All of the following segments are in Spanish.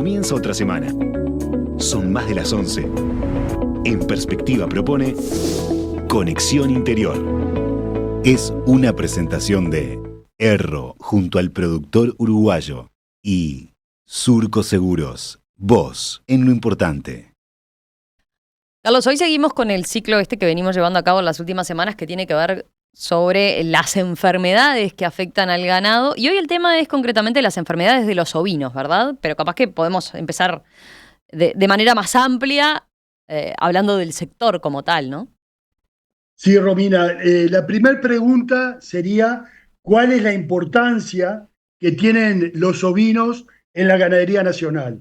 Comienza otra semana. Son más de las 11. En Perspectiva propone Conexión Interior. Es una presentación de Erro junto al productor uruguayo y Surco Seguros. Vos en lo importante. Carlos, hoy seguimos con el ciclo que venimos llevando a cabo en las últimas semanas, que tiene que ver sobre las enfermedades que afectan al ganado. Y hoy el tema es concretamente las enfermedades de los ovinos, ¿verdad? Pero capaz que podemos empezar de manera más amplia, hablando del sector como tal, ¿no? Sí, Romina. La primera pregunta sería, ¿cuál es la importancia que tienen los ovinos en la ganadería nacional?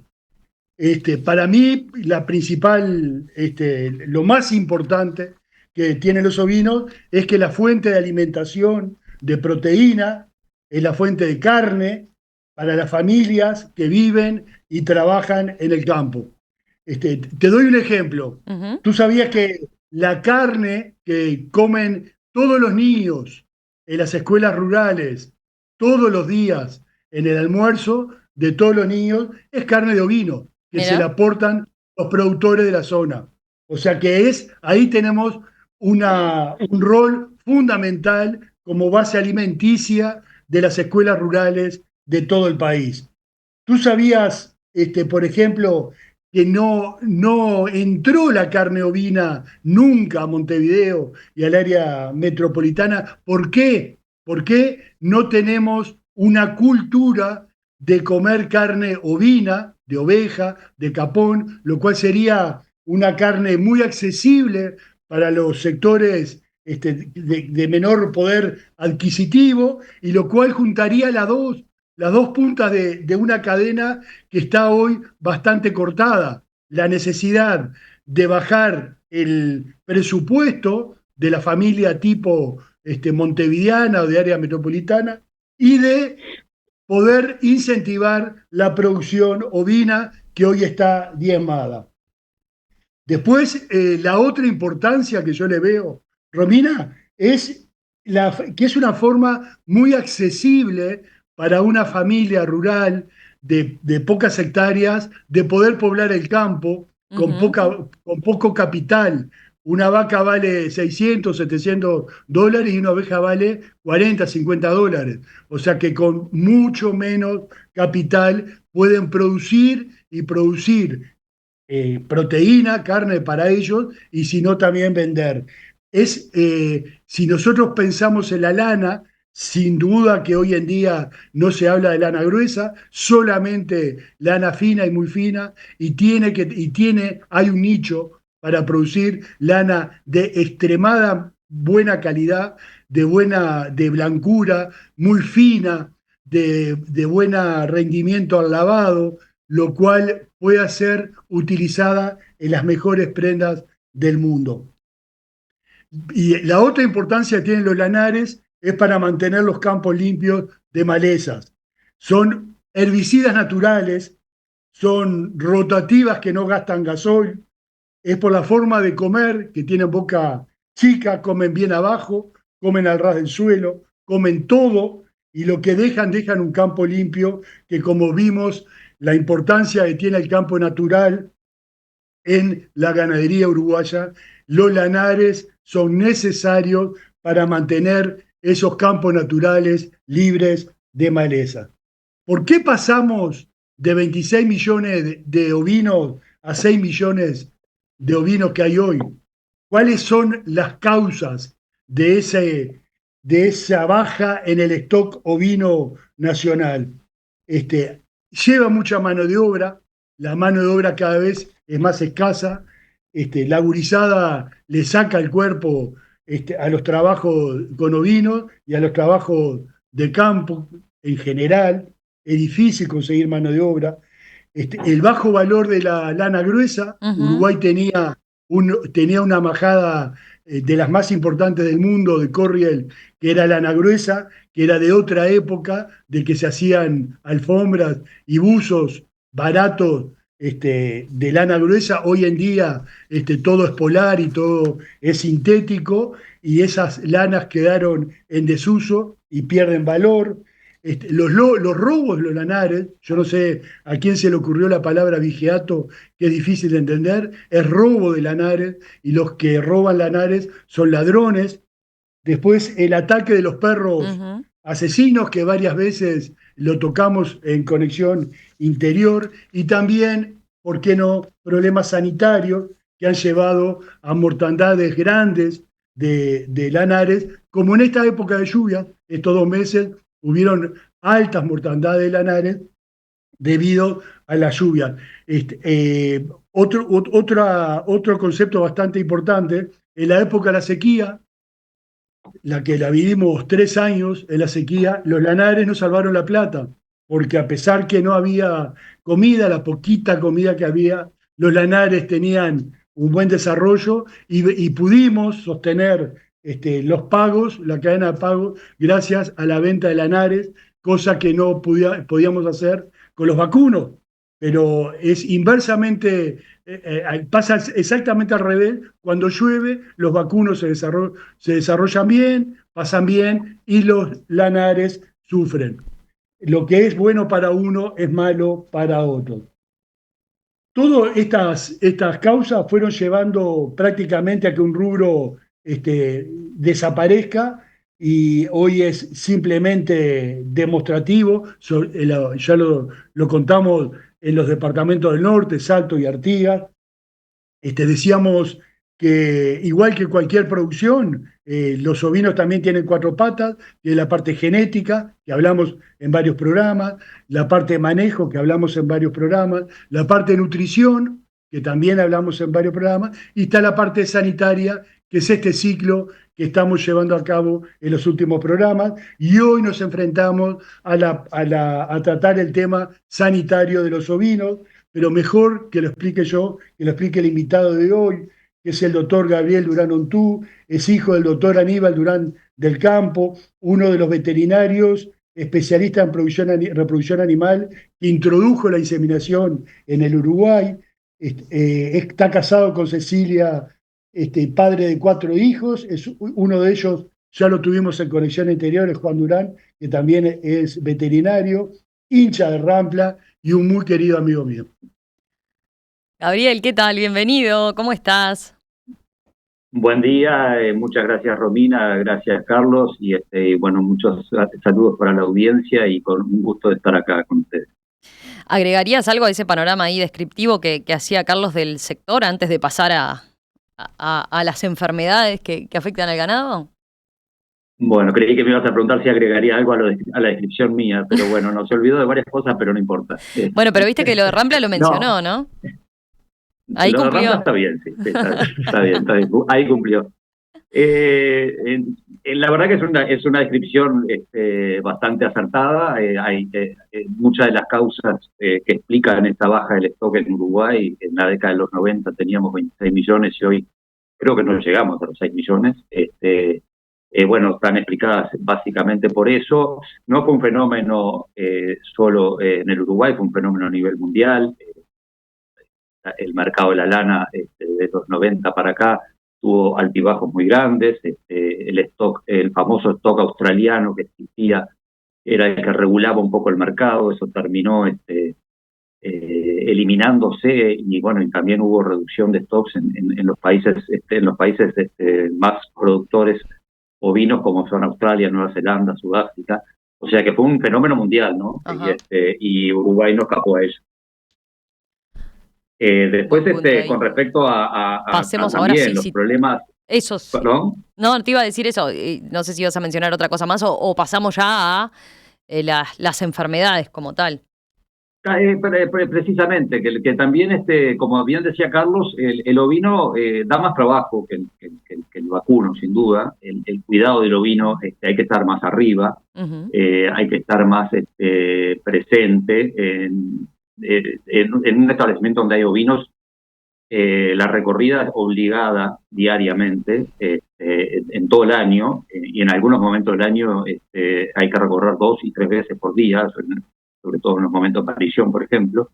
Para mí, la principal, lo más importante que tienen los ovinos es que la fuente de alimentación de proteína es la fuente de carne para las familias que viven y trabajan en el campo. Te doy un ejemplo. Uh-huh. ¿Tú sabías que la carne que comen todos los niños en las escuelas rurales, todos los días en el almuerzo de todos los niños, es carne de ovino, que Mira. se la aportan los productores de la zona? O sea que ahí tenemos un rol fundamental como base alimenticia de las escuelas rurales de todo el país. ¿Tú sabías, por ejemplo, que no entró la carne ovina nunca a Montevideo y al área metropolitana? ¿Por qué? Porque no tenemos una cultura de comer carne ovina, de oveja, de capón, lo cual sería una carne muy accesible para los sectores de menor poder adquisitivo, y lo cual juntaría las dos puntas de una cadena que está hoy bastante cortada. La necesidad de bajar el presupuesto de la familia tipo montevideana o de área metropolitana, y de poder incentivar la producción ovina que hoy está diezmada. Después, la otra importancia que yo le veo, Romina, es que es una forma muy accesible para una familia rural de pocas hectáreas de poder poblar el campo con poco capital. Una vaca vale 600, $700 y una oveja vale 40, $50. O sea que con mucho menos capital pueden producir proteína, carne para ellos, y si no también vender. Si nosotros pensamos en la lana, sin duda que hoy en día no se habla de lana gruesa, solamente lana fina y muy fina, hay un nicho para producir lana de extremada buena calidad, de blancura, muy fina, de buen rendimiento al lavado, lo cual pueda ser utilizada en las mejores prendas del mundo. Y la otra importancia que tienen los lanares es para mantener los campos limpios de malezas. Son herbicidas naturales, son rotativas que no gastan gasoil, es por la forma de comer, que tienen boca chica, comen bien abajo, comen al ras del suelo, comen todo, y lo que dejan un campo limpio, que como vimos, la importancia que tiene el campo natural en la ganadería uruguaya, los lanares son necesarios para mantener esos campos naturales libres de maleza. ¿Por qué pasamos de 26 millones de ovinos a 6 millones de ovinos que hay hoy? ¿Cuáles son las causas de esa baja en el stock ovino nacional? Lleva mucha mano de obra, la mano de obra cada vez es más escasa, la gurizada le saca el cuerpo a los trabajos con ovinos y a los trabajos de campo en general. Es difícil conseguir mano de obra. El bajo valor de la lana gruesa, Uruguay tenía una majada de las más importantes del mundo de Corriel, que era lana gruesa, que era de otra época, de que se hacían alfombras y buzos baratos de lana gruesa. Hoy en día todo es polar y todo es sintético, y esas lanas quedaron en desuso y pierden valor. los robos de los lanares, yo no sé a quién se le ocurrió la palabra vigiato, que es difícil de entender, es robo de lanares, y los que roban lanares son ladrones. Después el ataque de los perros Ujú. asesinos, que varias veces lo tocamos en Conexión Interior, y también, ¿por qué no?, problemas sanitarios que han llevado a mortandades grandes de lanares, como en esta época de lluvia, estos 2 meses, hubieron altas mortandades de lanares debido a la lluvia. Otro concepto bastante importante, en la época de la sequía, la que la vivimos 3 años en la sequía, los lanares nos salvaron la plata, porque a pesar que no había comida, la poquita comida que había, los lanares tenían un buen desarrollo y pudimos sostener los pagos, la cadena de pagos, gracias a la venta de lanares, cosa que no podíamos hacer con los vacunos. Pero es inversamente, pasa exactamente al revés. Cuando llueve, los vacunos se desarrollan bien, pasan bien, y los lanares sufren. Lo que es bueno para uno es malo para otro. Todas estas causas fueron llevando prácticamente a que un rubro desaparezca, y hoy es simplemente demostrativo. Ya lo contamos en los departamentos del norte, Salto y Artigas. Decíamos que igual que cualquier producción, los ovinos también tienen 4 patas, que es la parte genética, que hablamos en varios programas, la parte de manejo, que hablamos en varios programas, la parte de nutrición, que también hablamos en varios programas, y está la parte sanitaria, que es este ciclo que estamos llevando a cabo en los últimos programas, y hoy nos enfrentamos a tratar el tema sanitario de los ovinos, pero mejor que lo explique yo, que lo explique el invitado de hoy, que es el doctor Gabriel Durán Ontú, es hijo del doctor Aníbal Durán del Campo, uno de los veterinarios especialistas en reproducción animal, que introdujo la inseminación en el Uruguay. Está casado con Cecilia, padre de 4 hijos, uno de ellos ya lo tuvimos en Conexión Interior, es Juan Durán, que también es veterinario, hincha de Rampla y un muy querido amigo mío. Gabriel, ¿qué tal? Bienvenido, ¿cómo estás? Buen día, muchas gracias Romina, gracias Carlos, y bueno, muchos saludos para la audiencia y con un gusto de estar acá con ustedes. ¿Agregarías algo a ese panorama ahí descriptivo que hacía Carlos del sector antes de pasar a las enfermedades que afectan al ganado? Bueno, creí que me ibas a preguntar si agregaría algo a la descripción mía, pero bueno, no se olvidó de varias cosas, pero no importa. Bueno, pero viste que lo de Rampla lo mencionó, ¿no? Ahí lo de cumplió. Rampla está bien, sí, está bien, ahí cumplió. La verdad que es una descripción bastante acertada. Hay muchas de las causas que explican esta baja del stock en Uruguay. En la década de los 90 teníamos 26 millones y hoy creo que no llegamos a los 6 millones. Bueno, están explicadas básicamente por eso. No fue un fenómeno solo en el Uruguay, fue un fenómeno a nivel mundial. El mercado de la lana de los 90 para acá tuvo altibajos muy grandes. El famoso stock australiano que existía era el que regulaba un poco el mercado. Eso terminó eliminándose, y bueno, y también hubo reducción de stocks en los países más productores ovinos, como son Australia, Nueva Zelanda, Sudáfrica. O sea que fue un fenómeno mundial, ¿no? Y Uruguay no escapó a ello. Después, con respecto pasemos a ahora también los problemas. Esos. ¿Perdón? No, te iba a decir eso. No sé si ibas a mencionar otra cosa más o pasamos ya a las enfermedades como tal. Precisamente, que también, como bien decía Carlos, el ovino da más trabajo que el vacuno, sin duda. El cuidado del ovino, hay que estar más arriba, hay que estar más presente en un establecimiento donde hay ovinos. La recorrida es obligada diariamente en todo el año, y en algunos momentos del año hay que recorrer 2 y 3 veces por día, sobre todo en los momentos de aparición, por ejemplo.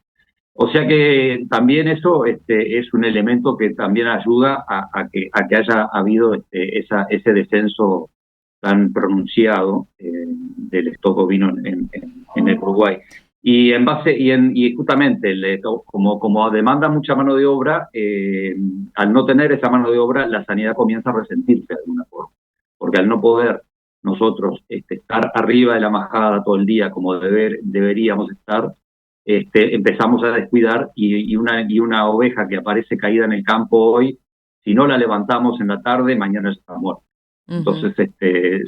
O sea que también eso es un elemento que también ayuda a que haya habido ese descenso tan pronunciado del stock ovino en el Uruguay. Y justamente como demanda mucha mano de obra, al no tener esa mano de obra, la sanidad comienza a resentirse de alguna forma, porque al no poder nosotros estar arriba de la majada todo el día como deberíamos estar, empezamos a descuidar y una oveja que aparece caída en el campo hoy, si no la levantamos en la tarde, mañana está muerta. Entonces,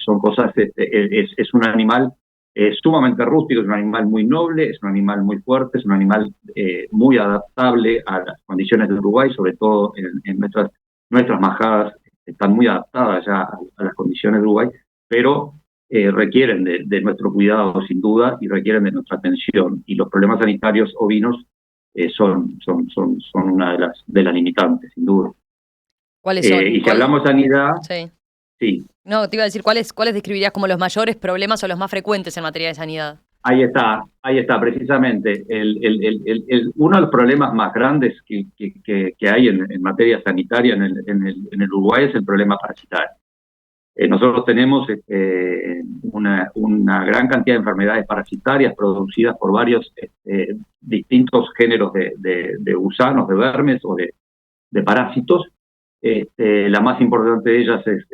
son cosas, es un animal sumamente rústico, es un animal muy noble, es un animal muy fuerte, es un animal muy adaptable a las condiciones de Uruguay, sobre todo en nuestras majadas están muy adaptadas ya a las condiciones de Uruguay, pero requieren de nuestro cuidado sin duda y requieren de nuestra atención. Y los problemas sanitarios ovinos son una de las limitantes, sin duda. ¿Cuáles son? Y si hablamos de sanidad, sí. No, te iba a decir, ¿cuáles describirías como los mayores problemas o los más frecuentes en materia de sanidad? Ahí está, precisamente. Uno de los problemas más grandes que hay en materia sanitaria en el Uruguay es el problema parasitario. Nosotros tenemos una gran cantidad de enfermedades parasitarias producidas por varios distintos géneros de gusanos, de vermes o de parásitos. La más importante de ellas es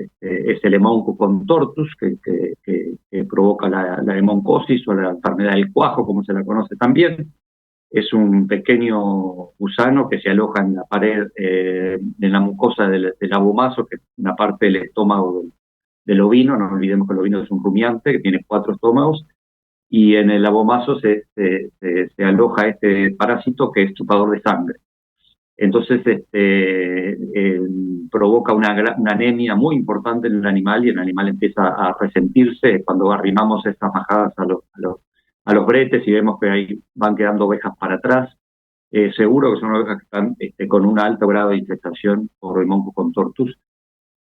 el Haemonchus contortus, que provoca la hemoncosis o la enfermedad del cuajo, como se la conoce también. Es un pequeño gusano que se aloja en la pared, en la mucosa del abomaso, que es una parte del estómago del ovino. No olvidemos que el ovino es un rumiante que tiene 4 estómagos, y en el abomaso se aloja este parásito que es chupador de sangre. Entonces provoca una anemia muy importante en el animal, y el animal empieza a resentirse cuando arrimamos estas majadas a los bretes y vemos que ahí van quedando ovejas para atrás. Seguro que son ovejas que están con un alto grado de infestación por Haemonchus contortus.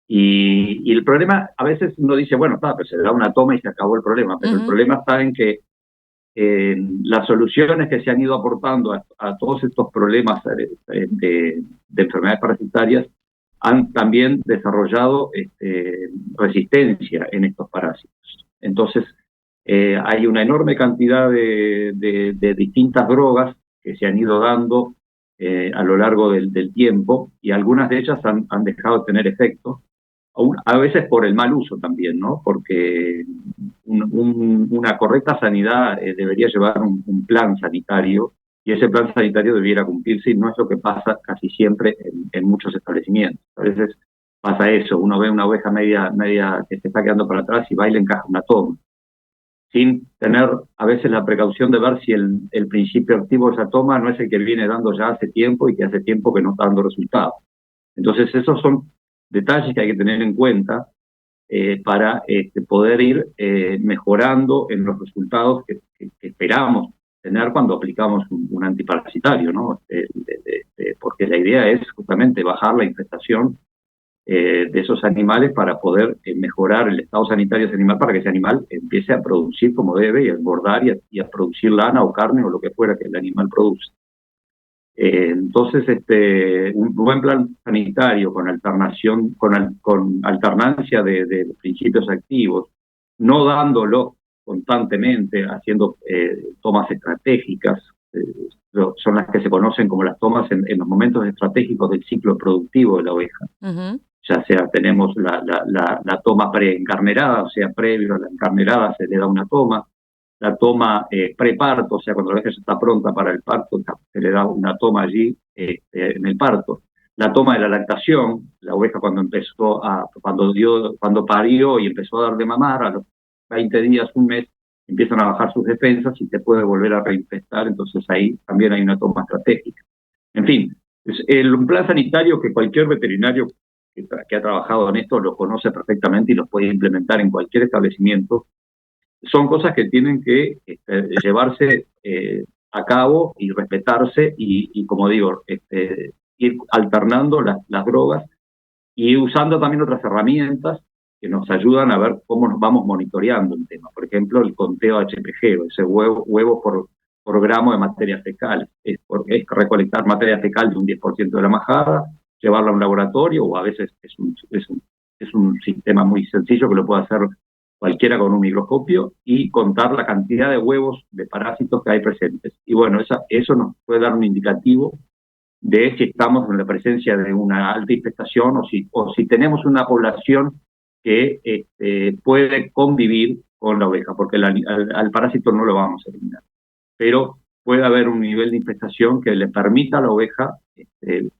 Y el problema, a veces uno dice, bueno, pero se le da una toma y se acabó el problema, pero el problema está en que las soluciones que se han ido aportando a todos estos problemas de enfermedades parasitarias han también desarrollado resistencia en estos parásitos. Entonces, hay una enorme cantidad de distintas drogas que se han ido dando a lo largo del tiempo, y algunas de ellas han dejado de tener efecto, a veces por el mal uso también, ¿no? Porque una correcta sanidad debería llevar un plan sanitario, y ese plan sanitario debiera cumplirse, y no es lo que pasa casi siempre en muchos establecimientos. A veces pasa eso, uno ve una oveja media que se está quedando para atrás y va y le encaja una toma, sin tener a veces la precaución de ver si el principio activo de esa toma no es el que viene dando ya hace tiempo y que hace tiempo que no está dando resultados. Entonces esos son detalles que hay que tener en cuenta para poder ir mejorando en los resultados que esperamos tener cuando aplicamos un antiparasitario, ¿no? Porque la idea es justamente bajar la infestación de esos animales para poder mejorar el estado sanitario de ese animal, para que ese animal empiece a producir como debe, y a engordar y a producir lana o carne o lo que fuera que el animal produce. Entonces, un buen plan sanitario con alternancia de los principios activos, no dándolo constantemente, haciendo tomas estratégicas, son las que se conocen como las tomas en los momentos estratégicos del ciclo productivo de la oveja. Ya sea tenemos la toma preencarnerada, o sea, previo a la encarnerada se le da una toma. La toma preparto, o sea, cuando la oveja ya está pronta para el parto, se le da una toma allí en el parto. La toma de la lactación, la oveja cuando parió y empezó a dar de mamar, a los 20 días, un mes, empiezan a bajar sus defensas y se puede volver a reinfestar, entonces ahí también hay una toma estratégica. En fin, un plan sanitario que cualquier veterinario que ha trabajado en esto lo conoce perfectamente y los puede implementar en cualquier establecimiento. Son cosas que tienen que llevarse a cabo y respetarse, y como digo, ir alternando las drogas y usando también otras herramientas que nos ayudan a ver cómo nos vamos monitoreando el tema. Por ejemplo, el conteo HPG, ese huevo por gramo de materia fecal. Es recolectar materia fecal de un 10% de la majada, llevarla a un laboratorio, o a veces es un sistema muy sencillo que lo puede hacer cualquiera con un microscopio, y contar la cantidad de huevos de parásitos que hay presentes. Y bueno, eso nos puede dar un indicativo de si estamos en la presencia de una alta infestación o si tenemos una población que puede convivir con la oveja, porque al parásito no lo vamos a eliminar. Pero puede haber un nivel de infestación que le permita a la oveja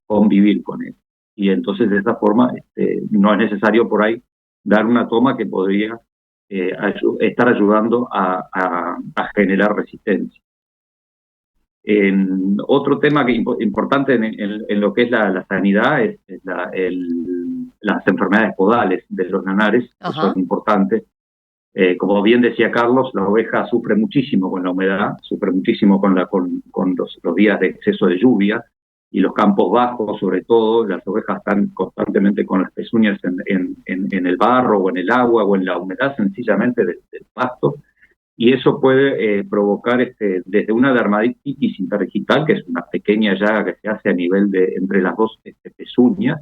convivir con él. Y entonces de esa forma no es necesario por ahí dar una toma que podría estar ayudando a generar resistencia. Otro tema importante en lo que es la sanidad es las enfermedades podales de los lanares, que son importantes. Como bien decía Carlos, la oveja sufre muchísimo con la humedad, sufre muchísimo con los días de exceso de lluvia, y los campos bajos, sobre todo, las ovejas están constantemente con las pezuñas en el barro o en el agua o en la humedad sencillamente del pasto, y eso puede provocar desde una dermatitis interdigital, que es una pequeña llaga que se hace a nivel de entre las dos pezuñas,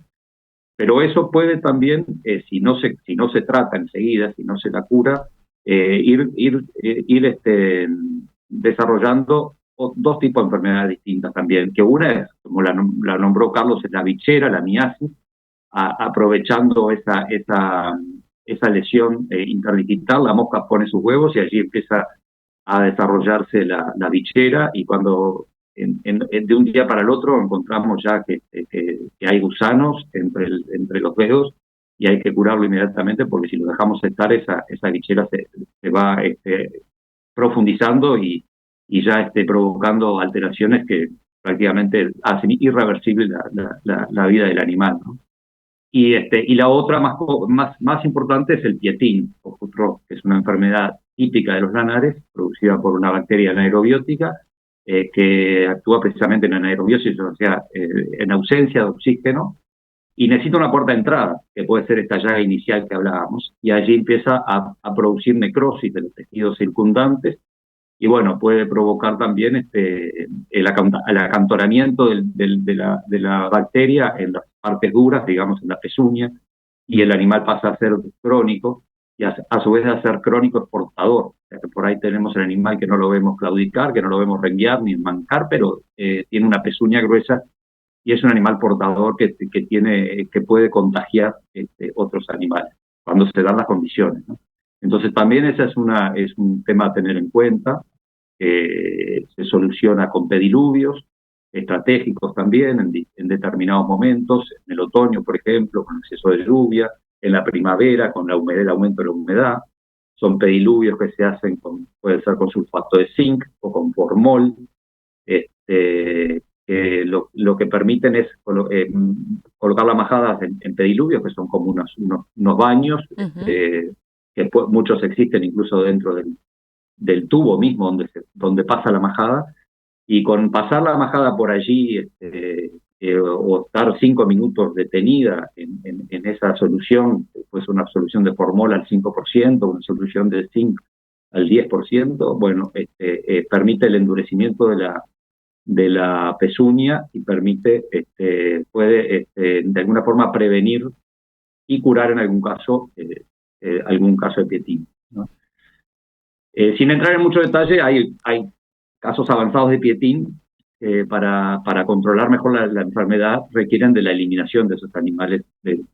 pero eso puede también, si no se trata enseguida, si no se la cura, ir desarrollando dos tipos de enfermedades distintas también, que una es, como la nombró Carlos, es la bichera, la miasis, aprovechando esa lesión interdigital, la mosca pone sus huevos y allí empieza a desarrollarse la bichera, y cuando de un día para el otro encontramos ya que hay gusanos entre los dedos, y hay que curarlo inmediatamente, porque si lo dejamos estar, esa bichera se va profundizando y ya provocando alteraciones que prácticamente hacen irreversible la vida del animal, ¿no? Y la otra más importante es el pietín, que es una enfermedad típica de los lanares, producida por una bacteria anaerobiótica, que actúa precisamente en anaerobiosis, o sea, en ausencia de oxígeno, y necesita una puerta de entrada, que puede ser esta llaga inicial que hablábamos, y allí empieza a producir necrosis de los tejidos circundantes, y bueno, puede provocar también el acantonamiento de la bacteria en las partes duras, digamos en la pezuña, y el animal pasa a ser crónico, y a su vez a ser crónico exportador. O sea que por ahí tenemos el animal que no lo vemos claudicar, que no lo vemos renguear ni mancar, pero tiene una pezuña gruesa, y es un animal portador que puede contagiar otros animales, cuando se dan las condiciones, ¿no? Entonces también ese es un tema a tener en cuenta. Se soluciona con pediluvios estratégicos también en determinados momentos, en el otoño, por ejemplo, con exceso de lluvia, en la primavera, con el aumento de la humedad. Son pediluvios que se hacen puede ser con sulfato de zinc o con formol, lo que permiten es colocar las majadas en pediluvios, que son como unos baños, que muchos existen incluso dentro del tubo mismo donde pasa la majada, y con pasar la majada por allí o estar 5 minutos detenida en esa solución, pues una solución de formol al 5%, una solución de zinc al 10%, bueno, permite el endurecimiento de la pezuña y puede de alguna forma prevenir y curar en algún caso de pietín, ¿no? Sin entrar en mucho detalle, hay casos avanzados de pietín para controlar mejor la enfermedad, requieren de la eliminación de esos animales del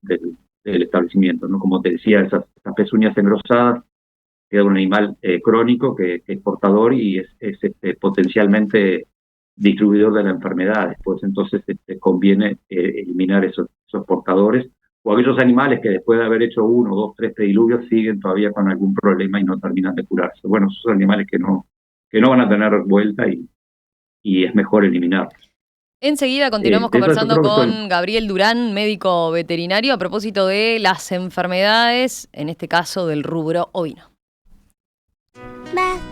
establecimiento, ¿no? Como te decía, esas pezuñas engrosadas, queda un animal crónico que es portador y es potencialmente distribuidor de la enfermedad. Después entonces conviene eliminar esos portadores, o aquellos animales que después de haber hecho 1, 2, 3 pediluvios siguen todavía con algún problema y no terminan de curarse. Bueno, esos son animales que no van a tener vuelta y es mejor eliminarlos. Enseguida continuamos conversando con Gabriel Durán, médico veterinario, a propósito de las enfermedades, en este caso del rubro ovino.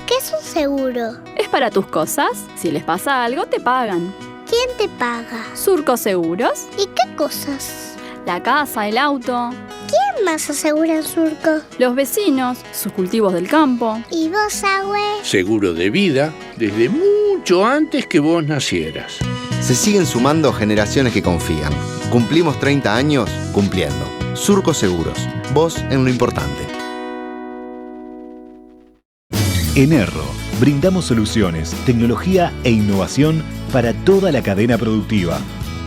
¿Qué es un seguro? Es para tus cosas. Si les pasa algo, te pagan. ¿Quién te paga? Surco Seguros. ¿Y qué cosas? La casa, el auto. ¿Quién más asegura en Surco? Los vecinos, sus cultivos del campo. ¿Y vos, Agüe? Seguro de vida desde mucho antes que vos nacieras. Se siguen sumando generaciones que confían. Cumplimos 30 años cumpliendo. Surco Seguros. Vos en lo importante. En Erro, brindamos soluciones, tecnología e innovación para toda la cadena productiva.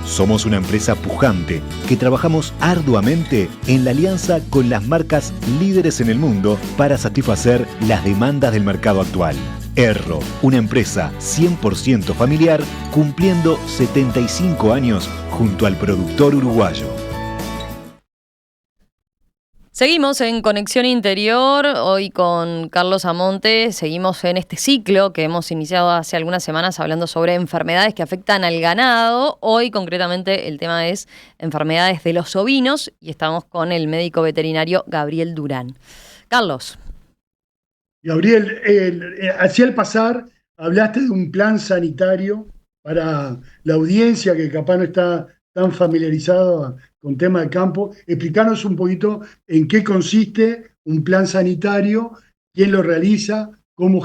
Somos una empresa pujante que trabajamos arduamente en la alianza con las marcas líderes en el mundo para satisfacer las demandas del mercado actual. Erro, una empresa 100% familiar cumpliendo 75 años junto al productor uruguayo. Seguimos en Conexión Interior, hoy con Carlos Amonte. Seguimos en este ciclo que hemos iniciado hace algunas semanas hablando sobre enfermedades que afectan al ganado. Hoy concretamente el tema es enfermedades de los ovinos y estamos con el médico veterinario Gabriel Durán. Carlos. Gabriel, hacia el pasar hablaste de un plan sanitario para la audiencia que capaz no está tan familiarizada con tema de campo. Explícanos un poquito en qué consiste un plan sanitario, quién lo realiza, cómo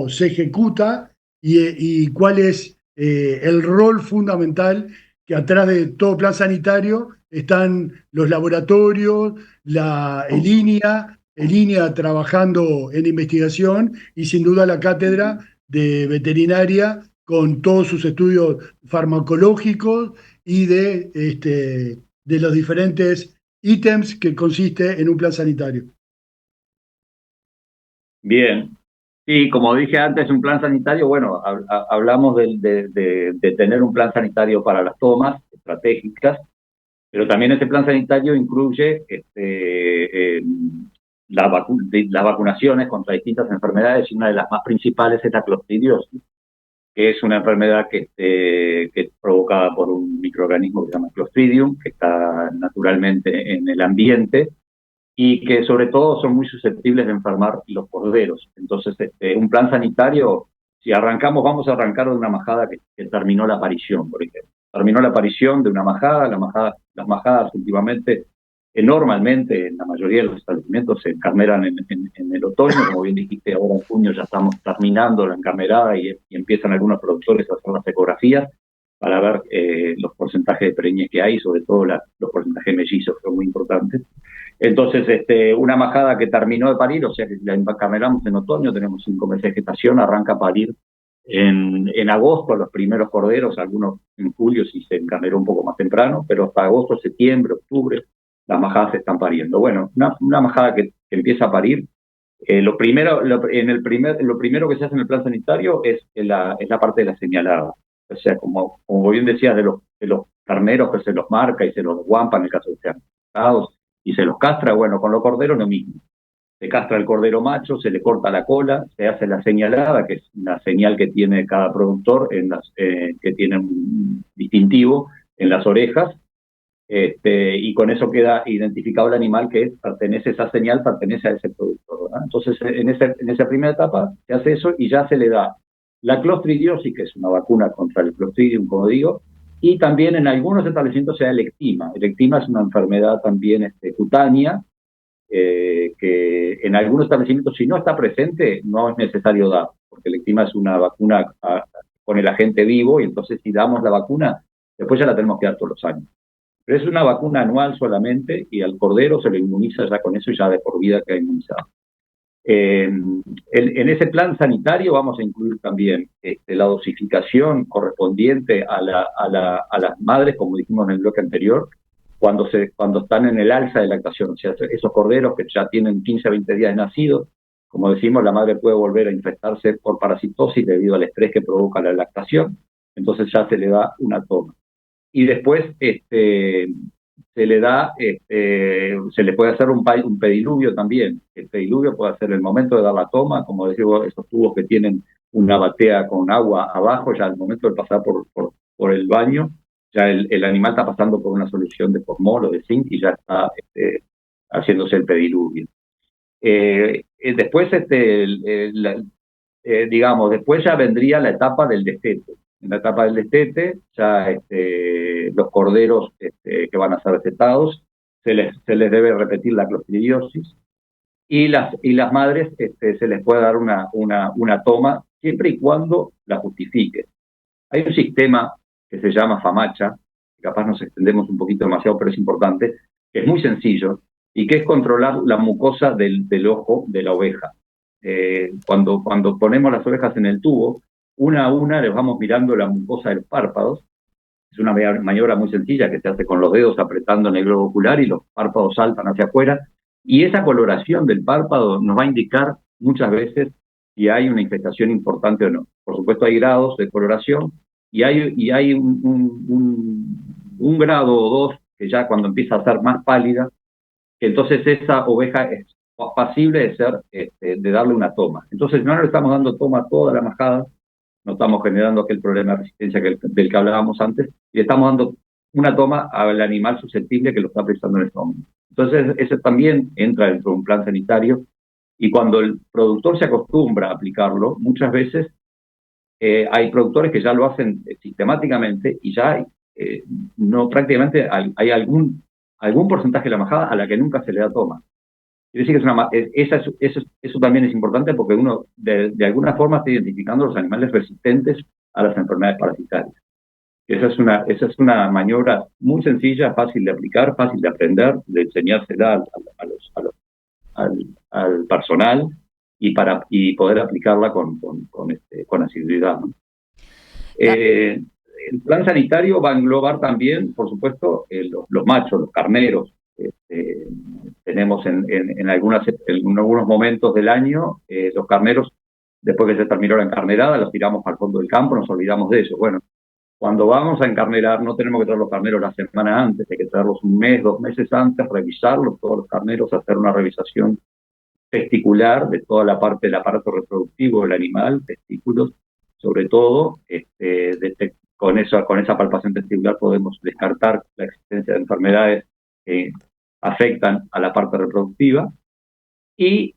se ejecuta y cuál es el rol fundamental que atrás de todo plan sanitario están los laboratorios, el INEA trabajando en investigación y sin duda la cátedra de veterinaria con todos sus estudios farmacológicos y de los diferentes ítems que consiste en un plan sanitario. Bien. Sí, como dije antes, un plan sanitario, bueno, hablamos de tener un plan sanitario para las tomas estratégicas, pero también este plan sanitario incluye las vacunaciones contra distintas enfermedades, y una de las más principales es la clostridiosis, que es una enfermedad que es provocada por un microorganismo que se llama Clostridium, que está naturalmente en el ambiente, y que sobre todo son muy susceptibles de enfermar los corderos. Entonces, un plan sanitario, si arrancamos, vamos a arrancar de una majada que terminó la aparición, por ejemplo. Terminó la aparición de una majada, las majadas últimamente, normalmente, en la mayoría de los establecimientos se encarneran en el otoño, como bien dijiste, ahora en junio ya estamos terminando la encarnerada y empiezan algunos productores a hacer las ecografías para ver los porcentajes de preñez que hay, sobre todo los porcentajes mellizos, que son muy importantes. Entonces, una majada que terminó de parir, o sea que la encarneramos en otoño, tenemos 5 meses de gestación, arranca a parir en agosto los primeros corderos, algunos en julio si se encarneró un poco más temprano, pero hasta agosto, septiembre, octubre, las majadas se están pariendo. Bueno, una majada que empieza a parir, lo primero que se hace en el plan sanitario es la parte de la señalada. O sea, como bien decías, de los carneros que se los marca y se los guampa en el caso de que sean castrados y se los castra, bueno, con los corderos lo mismo. Se castra el cordero macho, se le corta la cola, se hace la señalada, que es una señal que tiene cada productor, que tiene un distintivo en las orejas, y con eso queda identificado el animal que pertenece, esa señal pertenece a ese productor, ¿verdad? Entonces, en esa primera etapa se hace eso y ya se le da la clostridiosis, que es una vacuna contra el Clostridium, como digo, y también en algunos establecimientos se da el ectima. El ectima es una enfermedad también cutánea, que en algunos establecimientos, si no está presente, no es necesario dar, porque el ectima es una vacuna con el agente vivo, y entonces si damos la vacuna, después ya la tenemos que dar todos los años. Pero es una vacuna anual solamente, y al cordero se lo inmuniza ya con eso y ya de por vida queda inmunizado. En ese plan sanitario vamos a incluir también la dosificación correspondiente a las madres, como dijimos en el bloque anterior, cuando están en el alza de lactación. O sea, esos corderos que ya tienen 15 a 20 días de nacido, como decimos, la madre puede volver a infectarse por parasitosis debido al estrés que provoca la lactación, entonces ya se le da una toma. Y después se le puede hacer un pediluvio también. El pediluvio puede ser el momento de dar la toma, como decimos, esos tubos que tienen una batea con agua abajo, ya al momento de pasar por el baño, ya el animal está pasando por una solución de formol o de zinc y ya está haciéndose el pediluvio. Después, después ya vendría la etapa del destete. En la etapa del destete, ya los corderos que van a ser destetados, se les debe repetir la clostridiosis, y las madres se les puede dar una toma, siempre y cuando la justifique. Hay un sistema que se llama FAMACHA, que capaz nos extendemos un poquito demasiado, pero es importante, que es muy sencillo, y que es controlar la mucosa del ojo de la oveja. cuando ponemos las ovejas en el tubo, una a una les vamos mirando la mucosa de los párpados. Es una maniobra muy sencilla que se hace con los dedos apretando en el globo ocular y los párpados saltan hacia afuera. Y esa coloración del párpado nos va a indicar muchas veces si hay una infestación importante o no. Por supuesto hay grados de coloración y hay un grado o dos que ya cuando empieza a ser más pálida, que entonces esa oveja es pasible de ser, de darle una toma. Entonces no le estamos dando toma a toda la majada, no estamos generando aquel problema de resistencia del que hablábamos antes, y estamos dando una toma al animal susceptible que lo está precisando en este momento. Entonces, ese también entra dentro de un plan sanitario, y cuando el productor se acostumbra a aplicarlo, muchas veces hay productores que ya lo hacen sistemáticamente, y ya no prácticamente hay algún porcentaje de la majada a la que nunca se le da toma. Quiere decir que eso también es importante porque uno de alguna forma está identificando los animales resistentes a las enfermedades parasitarias. Esa es una maniobra muy sencilla, fácil de aplicar, fácil de aprender, de enseñársela al personal y poder aplicarla con asiduidad, ¿no? El plan sanitario va a englobar también, por supuesto, los machos, los carneros. Tenemos en algunos momentos del año, los carneros, después que se terminó la encarnerada, los tiramos al fondo del campo, nos olvidamos de eso. Bueno, cuando vamos a encarnerar, no tenemos que traer los carneros la semana antes, hay que traerlos un mes, 2 meses antes, revisarlos, todos los carneros, hacer una revisación testicular de toda la parte del aparato reproductivo del animal, testículos, sobre todo, con esa palpación testicular podemos descartar la existencia de enfermedades que afectan a la parte reproductiva y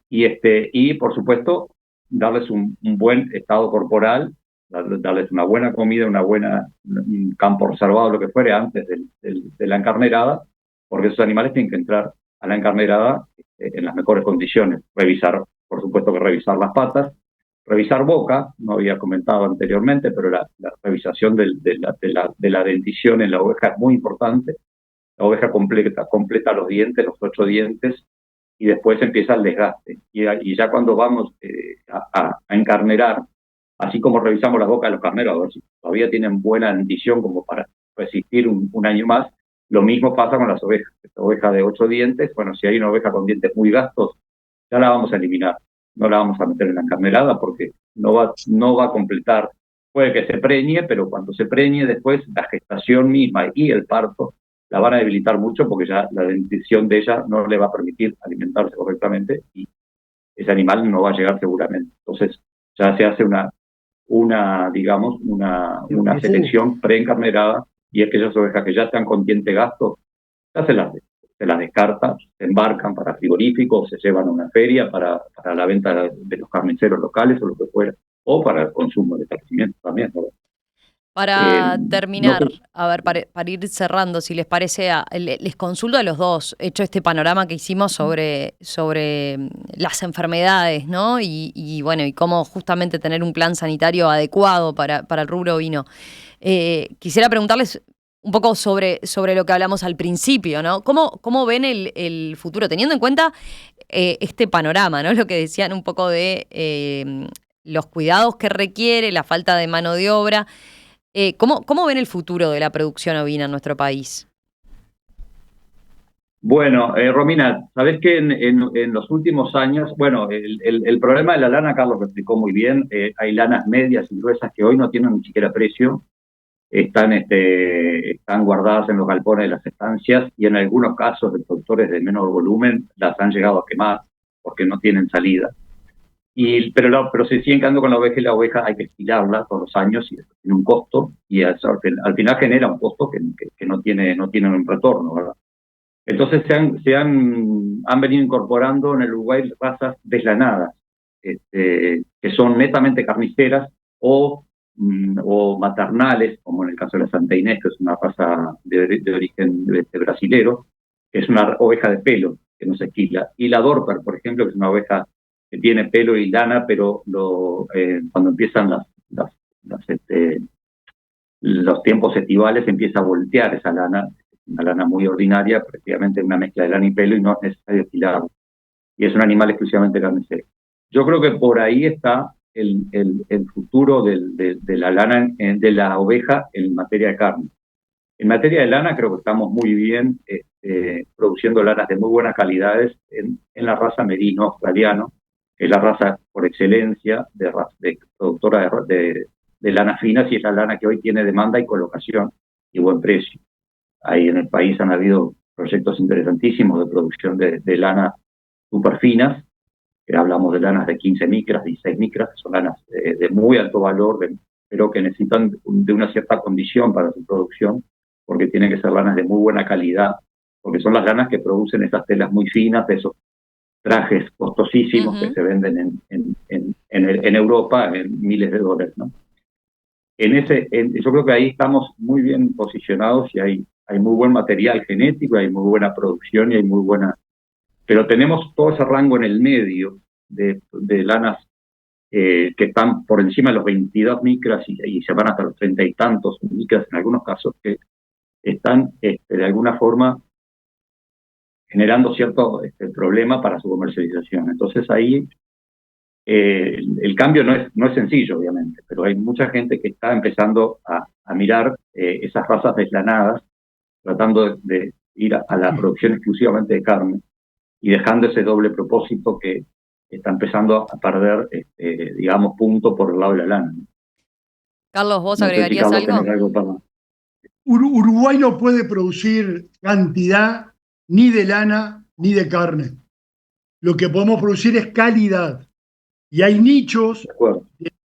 por supuesto darles un buen estado corporal, darles una buena comida, un campo reservado, lo que fuere antes de la encarnerada, porque esos animales tienen que entrar a la encarnerada en las mejores condiciones. Por supuesto que revisar las patas, revisar boca, no había comentado anteriormente, pero la revisación de la dentición en la oveja es muy importante. La oveja completa los dientes, los 8 dientes, y después empieza el desgaste. Y ya cuando vamos a encarnerar, así como revisamos la boca de los carneros, a ver si todavía tienen buena dentición como para resistir un año más, lo mismo pasa con las ovejas. Esta oveja de 8 dientes, bueno, si hay una oveja con dientes muy gastos, ya la vamos a eliminar. No la vamos a meter en la encarnerada porque no va a completar. Puede que se preñe, pero cuando se preñe después, la gestación misma y el parto la van a debilitar mucho porque ya la dentición de ella no le va a permitir alimentarse correctamente y ese animal no va a llegar seguramente. Entonces ya se hace una selección preencarnerada y aquellas ovejas que ya están con diente gasto, ya se las descarta, se embarcan para frigoríficos, se llevan a una feria para la venta de los carniceros locales o lo que fuera, o para el consumo de establecimientos también, ¿no? Para terminar, no sé. a ver, para ir cerrando, si les parece, les consulto a los dos, hecho este panorama que hicimos sobre las enfermedades, ¿no? Y bueno, y cómo justamente tener un plan sanitario adecuado para el rubro ovino. Quisiera preguntarles un poco sobre lo que hablamos al principio, ¿no? ¿Cómo ven el futuro? Teniendo en cuenta este panorama, ¿no? Lo que decían un poco de los cuidados que requiere, la falta de mano de obra. ¿Cómo ven el futuro de la producción ovina en nuestro país? Bueno, Romina, sabés que en los últimos años, bueno, el problema de la lana, Carlos lo explicó muy bien, hay lanas medias y gruesas que hoy no tienen ni siquiera precio, están guardadas en los galpones de las estancias y en algunos casos de productores de menor volumen las han llegado a quemar porque no tienen salida. Pero se siguen quedando con la oveja y la oveja hay que estilarla todos los años y eso tiene un costo y al final genera un costo que no tiene un retorno, ¿verdad? Entonces han venido incorporando en el Uruguay razas deslanadas, que son netamente carniceras o maternales, como en el caso de la Santa Inés, que es una raza de origen brasilero, que es una oveja de pelo, que no se esquila. Y la Dorper, por ejemplo, que es una oveja que tiene pelo y lana, pero cuando empiezan los tiempos estivales empieza a voltear esa lana, una lana muy ordinaria, prácticamente una mezcla de lana y pelo y no es necesario estilarla. Y es un animal exclusivamente carnicero. Yo creo que por ahí está el futuro de la lana, de la oveja en materia de carne. En materia de lana creo que estamos muy bien produciendo lanas de muy buenas calidades en la raza merino australiano, que es la raza por excelencia de productora de lanas finas, y es la lana que hoy tiene demanda y colocación y buen precio. Ahí en el país han habido proyectos interesantísimos de producción de lanas súper finas, que hablamos de lanas de 15 micras, 16 micras, que son lanas de muy alto valor, pero que necesitan de una cierta condición para su producción, porque tienen que ser lanas de muy buena calidad, porque son las lanas que producen esas telas muy finas, de esos trajes costosísimos que se venden en Europa en miles de dólares, ¿no? Yo creo que ahí estamos muy bien posicionados y hay muy buen material genético, hay muy buena producción y hay muy buena... Pero tenemos todo ese rango en el medio de lanas que están por encima de los 22 micras y se van hasta los 30 y tantos micras en algunos casos, que están de alguna forma generando cierto problema para su comercialización. Entonces ahí el cambio no es sencillo, obviamente, pero hay mucha gente que está empezando a mirar esas razas deslanadas, tratando de ir a la producción exclusivamente de carne y dejando ese doble propósito que está empezando a perder, digamos, punto por el lado de la lana. Carlos, ¿vos agregarías algo? Uruguay no puede producir cantidad ni de lana ni de carne. Lo que podemos producir es calidad. Y hay nichos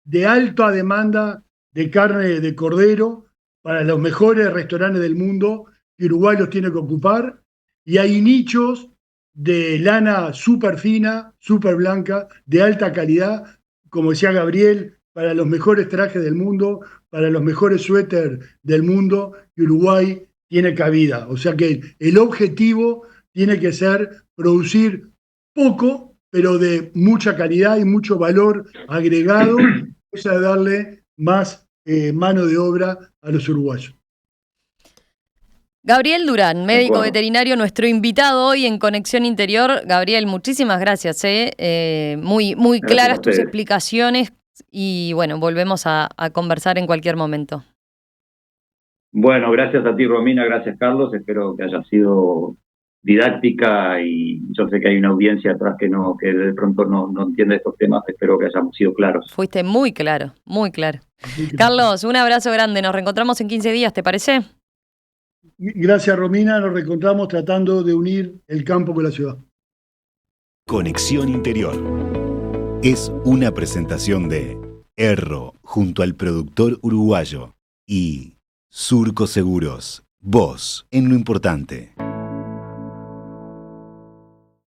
de alta demanda de carne de cordero para los mejores restaurantes del mundo que Uruguay los tiene que ocupar. Y hay nichos de lana súper fina, súper blanca, de alta calidad, como decía Gabriel, para los mejores trajes del mundo, para los mejores suéteres del mundo, que Uruguay tiene cabida. O sea que el objetivo tiene que ser producir poco, pero de mucha calidad y mucho valor agregado, o sea, darle más mano de obra a los uruguayos. Gabriel Durán, médico veterinario, nuestro invitado hoy en Conexión Interior. Gabriel, muchísimas gracias. Muy claras tus explicaciones y bueno, volvemos a conversar en cualquier momento. Bueno, gracias a ti, Romina, gracias, Carlos. Espero que haya sido didáctica y yo sé que hay una audiencia atrás que de pronto no entiende estos temas. Espero que hayamos sido claros. Fuiste muy claro, muy claro. Carlos, un abrazo grande. Nos reencontramos en 15 días, ¿te parece? Gracias, Romina. Nos reencontramos tratando de unir el campo con la ciudad. Conexión Interior es una presentación de Erro junto al productor uruguayo y Surco Seguros. Vos en lo importante.